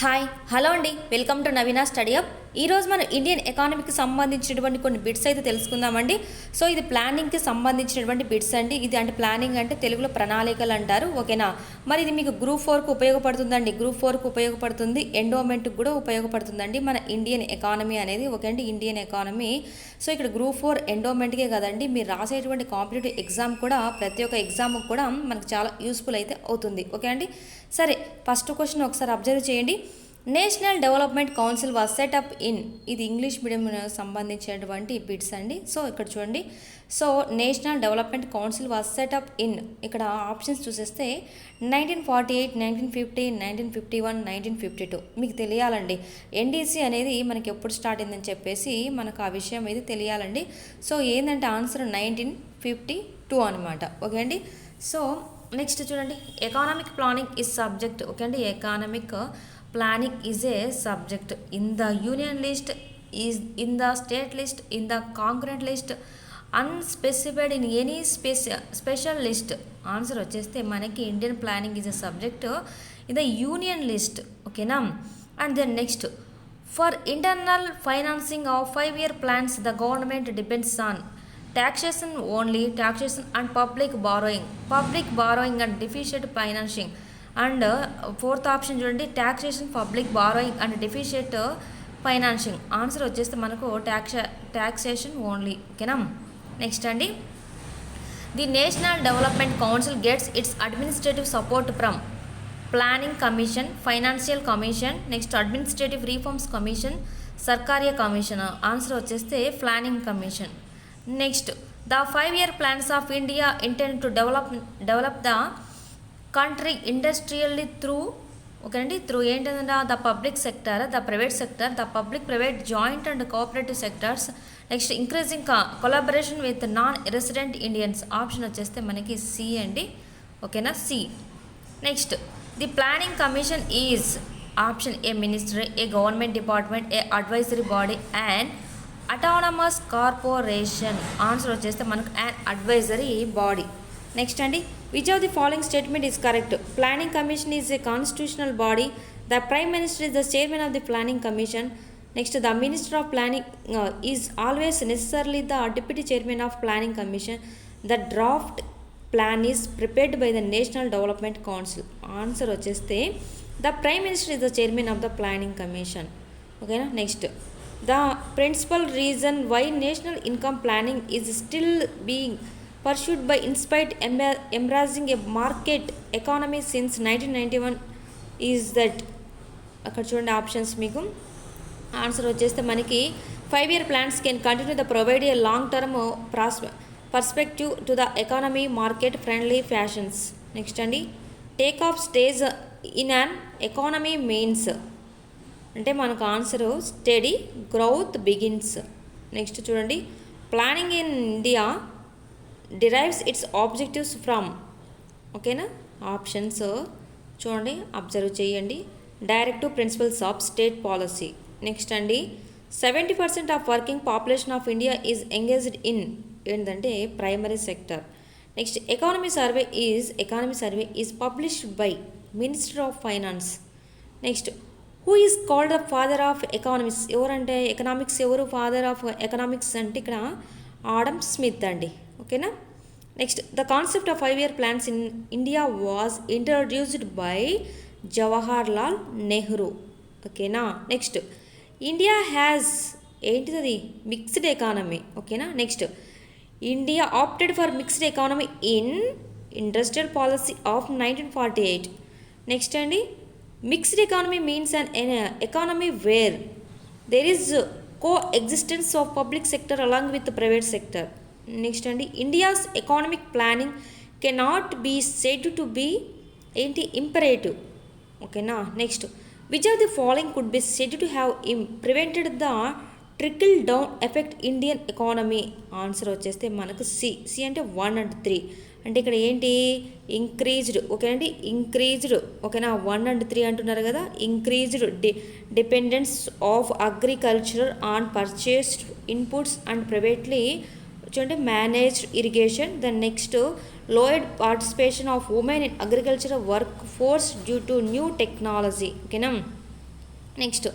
Hi hello అండి, welcome to Naveena study hub. ఈరోజు మనం ఇండియన్ ఎకానమీకి సంబంధించినటువంటి కొన్ని బిట్స్ అయితే తెలుసుకుందామండి. సో ఇది ప్లానింగ్కి సంబంధించినటువంటి బిట్స్ అండి. ఇది అంటే ప్లానింగ్ అంటే తెలుగులో ప్రణాళికలు అంటారు, ఓకేనా. మరి ఇది మీకు గ్రూప్ 4కు ఉపయోగపడుతుందండి. గ్రూప్ 4కు ఉపయోగపడుతుంది, ఎండోమెంట్కి కూడా ఉపయోగపడుతుందండి మన ఇండియన్ ఎకానమీ అనేది, ఓకే అండి. Indian economy. సో ఇక్కడ గ్రూప్ 4 ఎండోమెంట్కే కదండి, మీరు రాసేటువంటి కాంపిటేటివ్ ఎగ్జామ్ కూడా ప్రతి ఒక్క ఎగ్జామ్కి కూడా మనకు చాలా యూస్ఫుల్ అయితే అవుతుంది, ఓకే అండి. సరే, ఫస్ట్ క్వశ్చన్ ఒకసారి అబ్జర్వ్ చేయండి. National development council was set up in, ఇది ఇంగ్లీష్ మీడియం సంబంధించినటువంటి బిట్స్ అండి. సో ఇక్కడ చూడండి, so national development council was set up in, ఇక్కడ ఆప్షన్స్ చూసేస్తే 1948, 1950, 1951, 1952. మీకు తెలియాలండి ఎన్డీసీ అనేది మనకి ఎప్పుడు స్టార్ట్ అయిందని చెప్పేసి మనకు ఆ విషయం అయితే తెలియాలండి. సో ఏంటంటే ఆన్సర్ 1952 అనమాట, ఓకే అండి. సో నెక్స్ట్ చూడండి, economic planning is subject, okay అండి. ఎకానమిక్ planning is a subject in the union list, is in the state list, in the concurrent list, unspecified in any special list. Answer వచ్చేస్తే మనకి Indian planning is a subject in the union list, ఓకేనా. And then next, for internal financing of 5-year plans the government depends on taxation only, taxation and public borrowing and deficit financing. And fourth option చూడండి, taxation, public borrowing and deficit financing. Answer వచ్చేస్తే మనకు taxation only, ఓకేనా. Next అండి, the national development council gets its administrative support from planning commission, financial commission, next administrative reforms commission, Sarkaria commission. Answer వచ్చేస్తే planning commission. Next, the 5-year plans of India intend to develop the country industrially through, okay అండి, through ఏంటంటే the public sector, the private sector, the public private joint and cooperative sectors. Next, increasing collaboration with non resident Indians. Option వచ్చేస్తే మనకి C అండి, ఓకేనా, C. Next, the planning commission is option a ministry, a government department, a advisory body and autonomous corporation. Answer వచ్చేస్తే మనకు an advisory body. Next అండి, which of the following statement is correct? Planning commission is a constitutional body. The prime minister is the chairman of the planning commission. Next, the minister of planning is always necessarily the deputy chairman of planning commission. The draft plan is prepared by the national development council. Answer వచ్చేస్తే the prime minister is the chairman of the planning commission, ఓకేనా. Next, the principal reason why national income planning is still being pursued by inspite embracing a market economy since 1991 is that, అక్కడ చూడండి options మీకు. Answer వచ్చేస్తే మనకి 5-year plans can continue to provide a long term perspective to the economy market friendly fashions. Next అండి, take off stage in an economy means అంటే మనకు answer steady growth begins. Next చూడండి, planning in India derives its objectives from, ఓకేనా. Options చూడండి, observe చేయండి. Directive principles of state policy. Next అండి, 70% of working population of India is engaged in ఏంటంటే primary sector. Next, economy survey is published by minister of finance. Next, who is called the father of economics? ఎవరంటే economics ఎవరు father of economics అంటే ఇక్కడ Adam Smith అండి, ఓకేనా. Next, the concept of 5-year plans in India was introduced by Jawaharlal Nehru, ఓకేనా. Next, India has ఏంటిది mixed economy, ఓకేనా. Next, India opted for mixed economy in industrial policy of 1948. Next అండి, mixed economy means an economy where there is coexistence of public sector along with private sector. Next అండి, India's economic planning cannot be said to be ఏంటి imperative, ఓకేనా. Next, which of the following could be said to have prevented the trickle down effect Indian economy. Answer వచ్చేస్తే మనకు C అంటే 1 and 3 అంటే ఇక్కడ ఏంటి increased, okay అండి, increased, ఓకేనా. 1 and 3 అంటున్నారు కదా. Increased dependence of agriculture on purchased inputs and privately చూడండి managed irrigation. The next, lower participation of women in agricultural work force due to new technology, ఓకేనా. Next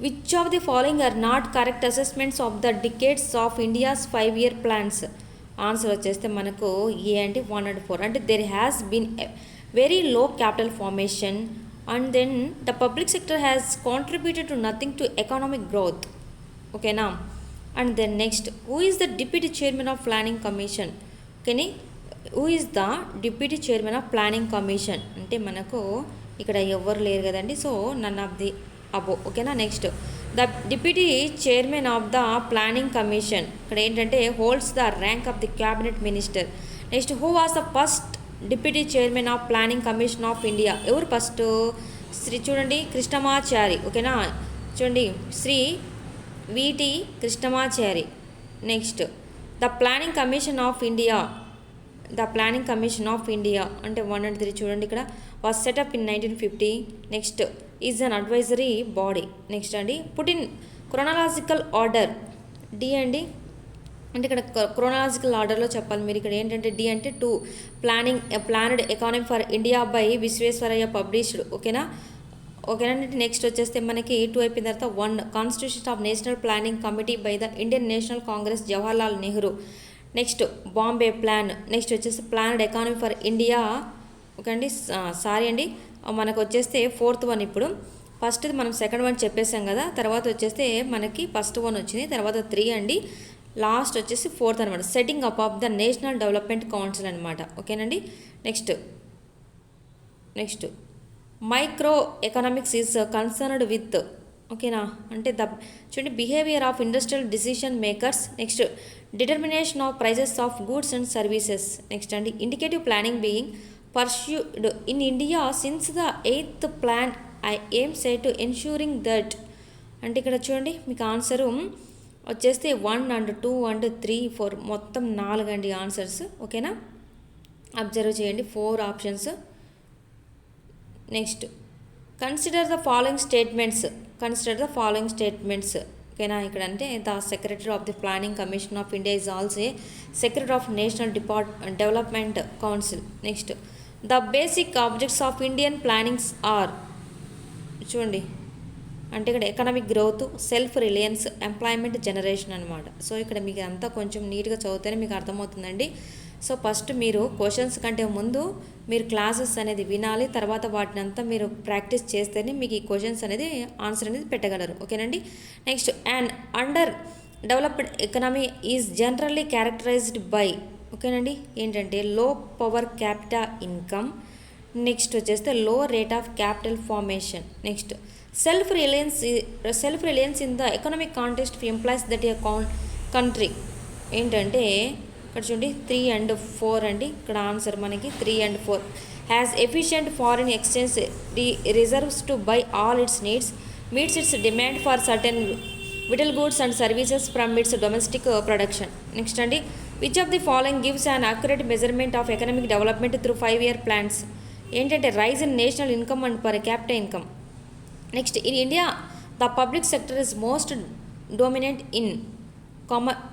which of the following are not correct assessments of the decades of India's 5-year plans. Answer వచ్చేస్తే మనకు A అంటే 1 and 4. అంటే there has been very low capital formation and then the public sector has contributed to nothing to economic growth. ఓకేనా. And then next who is the deputy chairman of planning commission. ఓకేని, who is the deputy chairman of planning commission అంటే మనకు ఇక్కడ ఎవ్వరు లేరు కదండి. So none of the above. ఓకేనా. Next the deputy chairman of the planning commission ఇక్కడ ఏంటంటే holds the rank of the cabinet minister. Next who was the first deputy chairman of planning commission of India. ఎవరు first? Shri చూడండి కృష్ణమాచారి. ఓకేనా, చూడండి Shri V T Krishnamachari. Next the planning commission of India. The planning commission of India అంటే 1 and 3 చూడండి ఇక్కడ was set up in 1950. Next is an advisory body. Next అండి put in chronological order. D అండి అంటే ఇక్కడ క్రొనాలజికల్ ఆర్డర్లో చెప్పాలి మీరు. ఇక్కడ ఏంటంటే డి అంటే 2 planned economy for India by Visvesvaraya published. ఓకేనా. ఓకేనా. నెక్స్ట్ వచ్చేస్తే మనకి 2 అయిపోయిన తర్వాత 1 constitution of national planning committee by the Indian National Congress Jawaharlal Nehru. Next Bombay plan. Next వచ్చేసి planned economy for India. Okay అండి, సారీ అండి మనకు వచ్చేస్తే 4th one. ఇప్పుడు ఫస్ట్ మనం 2nd one చెప్పేసాం కదా, తర్వాత వచ్చేస్తే మనకి ఫస్ట్ 1 వచ్చింది, తర్వాత 3 అండి, లాస్ట్ వచ్చేసి 4th అనమాట. Setting up of the national development council అనమాట. ఓకేనండి. Next micro economics is concerned with. ఓకేనా, అంటే చూడండి behaviour of industrial decision makers. Next determination of prices of goods and services. Next అండి indicative planning being pursued in India since the 8th plan I aim say to ensuring that. అంటే ఇక్కడ చూడండి మీకు answer వచ్చేస్తే 1 and 2 and 3 4 మొత్తం 4 అండి answers. ఓకేనా, observe చేయండి 4 options. Next consider the following statements. ఓకేనా, ఇక్కడ అంటే the secretary of the planning commission of India is also secretary of national development council. Next the basic objects of Indian plannings are. చూడండి అంటే ఇక్కడ economic growth, self reliance, employment generation అనమాట. So ఇక్కడ మీకు అంతా కొంచెం నీట్గా చదివితేనే మీకు అర్థమవుతుందండి. సో ఫస్ట్ మీరు క్వశ్చన్స్ కంటే ముందు మీరు క్లాసెస్ అనేది వినాలి, తర్వాత వాటిని అంతా మీరు ప్రాక్టీస్ చేస్తేనే మీకు ఈ క్వశ్చన్స్ అనేది ఆన్సర్ అనేది పెట్టగలరు. ఓకేనండి. Next and under developed economy is generally characterised by. ఓకేనండి, ఏంటంటే లో పవర్ క్యాపిటల్ ఇన్కమ్. నెక్స్ట్ వచ్చేస్తే లో rate of capital formation. Next self Reliance in the economic context employees that A country. ఏంటంటే ఇక్కడ చూడండి 3 and 4 అండి. ఇక్కడ ఆన్సర్ మనకి 3 and 4. Has efficient foreign exchange reserves to buy all its needs, meets its demand for certain vital goods and services from its domestic production. Next అండి which of the following gives an accurate measurement of economic development through 5-year plans. ఏంటంటే rise in national income and per capita income. Next in India the public sector is most dominant in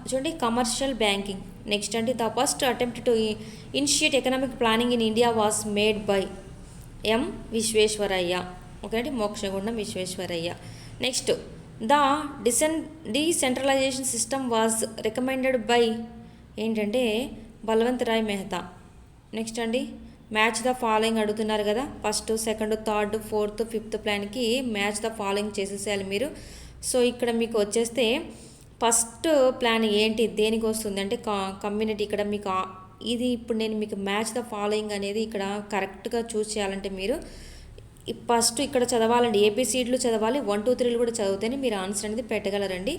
చూడండి commercial banking. Next అంటే the first attempt to initiate economic planning in India was made by M Visvesvaraya. Okay అండి, Mokshagundam Visvesvaraya. Next the decentralisation system was recommended by ఏంటంటే Balwant Rai Mehta. Next అండి match the following అడుగుతున్నారు కదా, 1st, 2nd, 3rd, 4th, 5th ప్లాన్కి match the following చేసేసేయాలి మీరు. So ఇక్కడ మీకు వచ్చేస్తే ఫస్ట్ ప్లాన్ ఏంటి దేనికి వస్తుంది అంటే కమ్యూనిటీ. ఇక్కడ మీకు ఇది ఇప్పుడు నేను మీకు మ్యాచ్ ద ఫాలోయింగ్ అనేది ఇక్కడ కరెక్ట్గా చూస్ చేయాలంటే మీరు ఫస్ట్ ఇక్కడ చదవాలండి, ఏపీసీడ్లు చదవాలి, 1, 2, 3 కూడా చదివితేనే మీరు ఆన్సర్ అనేది పెట్టగలరండి.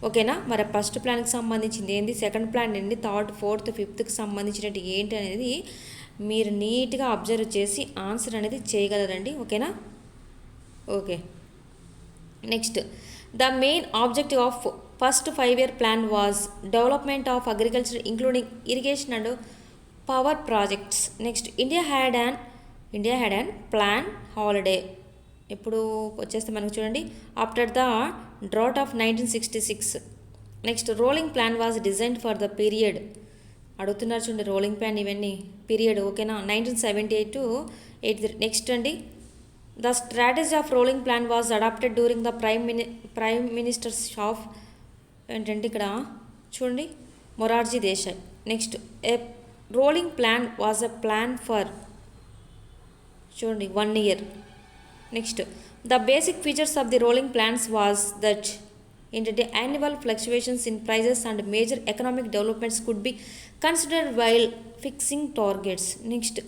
ఓకేనా, మరి ఫస్ట్ ప్లాన్కి సంబంధించింది ఏంటి, సెకండ్ ప్లాన్ ఏంటి, 3rd, 4th, 5thకి సంబంధించినట్టు ఏంటి అనేది మీరు నీట్గా అబ్జర్వ్ చేసి ఆన్సర్ అనేది చేయగలరండి. ఓకేనా. Okay, next the main objective of first 5-year plan was development of agriculture including irrigation and power projects. Next India had and plan holiday. ఇప్పుడు వచ్చేస్తే మనకు చూడండి after the drought of 1966. Next rolling plan was designed for the period. అడుగుతున్నారు చూడండి rolling plan ఇవన్నీ period. ఓకేనా, 1978 to 83. Next అండి The strategy of rolling plan was adopted during the prime minister's of ఏంటంటే ఇక్కడ చూడండి Morarji Desai. Next a rolling plan was a plan for చూడండి 1 year. Next the basic features of the rolling plans was that ఏంటంటే annual fluctuations in prices and major economic developments could be considered while fixing targets. Next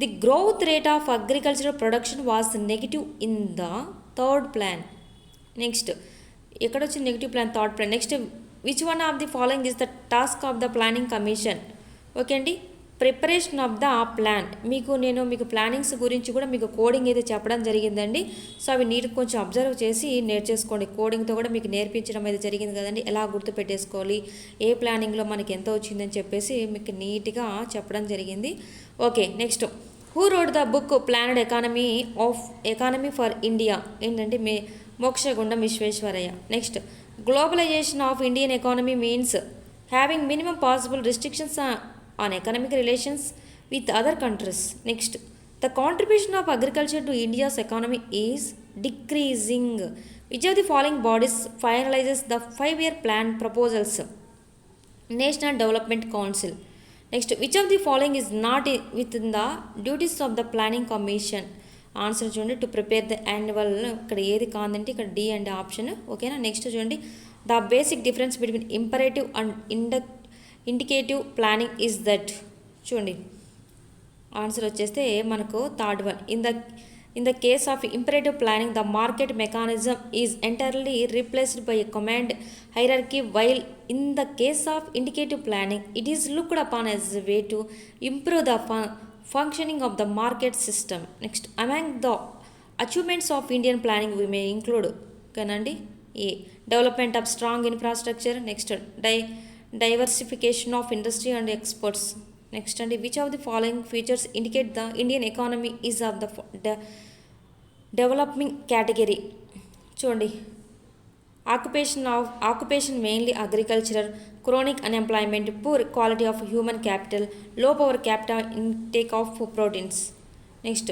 the growth rate of agricultural production was negative in the third plan. Next ఎక్కడ వచ్చింది negative plan? Third plan. Next which one of the following is the task of the planning commission? Okay అండి, preparation of the plan. మీకు plannings గురించి కూడా మీకు coding అయితే చెప్పడం జరిగిందండి. సో అవి నీట్గా కొంచెం అబ్జర్వ్ చేసి నేర్చేసుకోండి. కోడింగ్తో కూడా మీకు నేర్పించడం అయితే జరిగింది కదండి, ఎలా గుర్తుపెట్టేసుకోవాలి, ఏ ప్లానింగ్లో మనకి ఎంత వచ్చిందని చెప్పేసి మీకు నీట్గా చెప్పడం జరిగింది. Okay, next who wrote the book planned economy for India? ఏంటంటే Mokshagundam Visvesvaraya. Next globalisation of Indian economy means having minimum possible restrictions on economic relations with other countries. Next, the contribution of agriculture to India's economy is decreasing. Which of the following bodies finalizes the 5-year plan proposals? National Development Council. Next, which of the following is not within the duties of the planning commission? Answer చూడండి, to prepare the annual. ఇక్కడ ఏది కాదంటే ఇక్కడ D and option. ఓకేనా. Next చూడండి, the basic difference between imperative and indicative planning is that. చూడండి answer వచ్చేస్తే మనకు third one. In the case of imperative planning the market mechanism is entirely replaced by a command hierarchy, while in the case of indicative planning it is looked upon as a way to improve the functioning of the market system. Next, among the achievements of Indian planning we may include kanandi a development of strong infrastructure. Next, diversification of industry and exports. Next, and which of the following features indicate the Indian economy is of the developing category? చూడండి, occupation mainly agricultural, chronic unemployment, poor quality of human capital, low power capita intake of proteins. Next,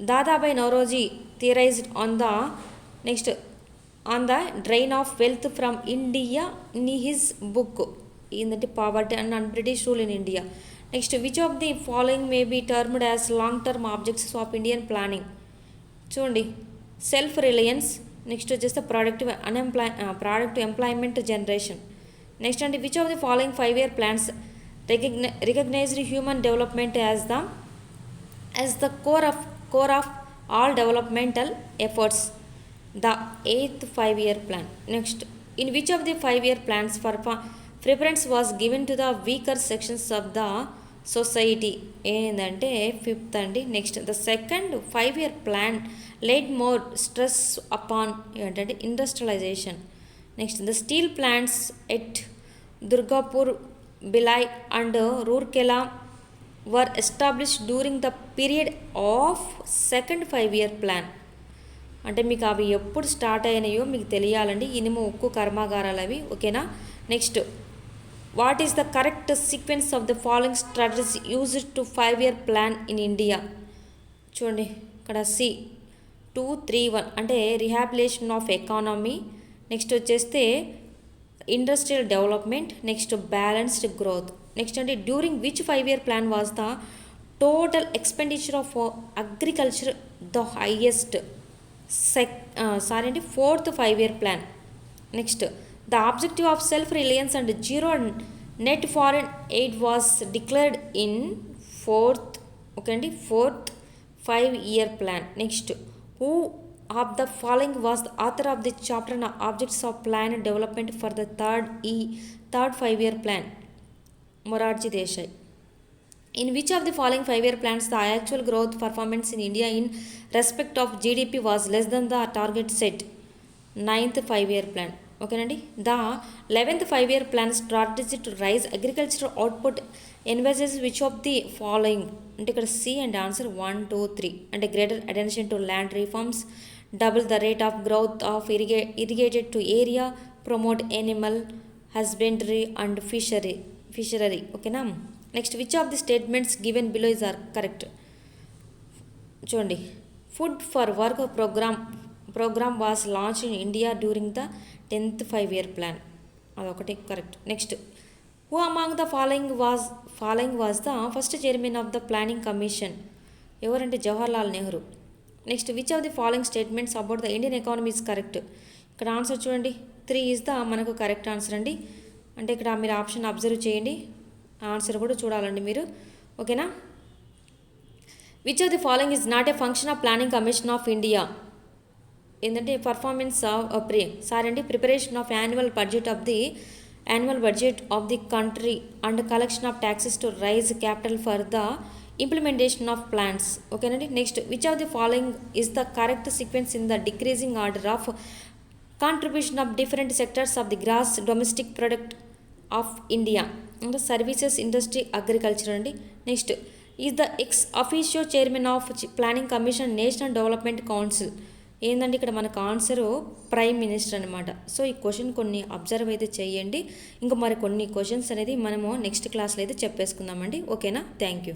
Dadabhai Nauroji theorized on the drain of wealth from India in his book in the Poverty and British Rule in India. Next, which of the following may be termed as long-term objectives of Indian planning? చూడండి, self-reliance. Next, just the product employment generation. Next, and which of the following 5-year plans recognized human development as the core of all developmental efforts? The 8th 5-year plan. Next, in which of the 5-year plans preference was given to the weaker sections of the society? ఏంటంటే 5th అండి. Next, the second 5-year plan laid more stress upon ఏంటంటే industrialization. Next, the steel plants at Durgapur, Bhilai and Rourkela were established during the period of second 5-year plan. అంటే మీకు అవి ఎప్పుడు start అయినాయో మీకు తెలియాలండి, ఇనుము ఉక్కు కర్మాగారాలు అవి. ఓకేనా. Next, what is the correct sequence of the following strategies used to 5-year plan in India? చూడండి, ఇక్కడ సి 2-3-1 అంటే రిహాబిలేషన్ ఆఫ్ ఎకానమీ. నెక్స్ట్ వచ్చేస్తే industrial development. Next, balanced growth. Next అంటే during which 5-year plan was the total expenditure of agriculture the highest? Fourth 5-year plan. Next, the objective of self reliance and zero net foreign aid was declared in fourth 5-year plan. Next, who of the following was the author of the chapter on objects of plan and development for the third 5-year plan? Morarji Desai. In which of the following 5-year plans the actual growth performance in India in respect of GDP was less than the target set? 9th 5-year plan. Okay nandi. The 11th 5-year plan strategy to rise agricultural output envisages which of the following? అంటే ఇక్కడ C and answer 1, 2, 3. అంటే greater attention to land reforms, double the rate of growth of irrigated to area, promote animal husbandry and fishery. ఓకేనా. Next, which of the statements given below is are correct? చూడండి, food for work programme was launch in India during the 10th 5-year plan. అదొకటి correct. Next, who among the following was the first chairman of the planning commission? ఎవరంటే Jawaharlal Nehru. Next, which of the following statements about the Indian economy is correct? ఇక్కడ answer చూడండి, 3 is the మనకు correct answer అండి. అంటే ఇక్కడ మీరు option observe చేయండి, answer కూడా చూడాలండి మీరు. ఓకేనా? Which of the following is not a function of planning commission of India? ఏంటంటే preparation of annual budget of the country and collection of taxes to raise capital for the implementation of plans. ఓకేనండి. Next, which of the following is the correct sequence in the decreasing order of contribution of different sectors of the gross domestic product of India? అంటే services, industry, agriculture అండి. Next, is the ex officio chairman of planning commission national development council? ఏంటంటే ఇక్కడ మనకు answer prime minister అనమాట. So ఈ question కొన్ని observe అయితే చేయండి. ఇంకా మరి కొన్ని క్వశ్చన్స్ అనేది మనము నెక్స్ట్ క్లాస్లో అయితే చెప్పేసుకుందామండి. ఓకేనా? Thank you.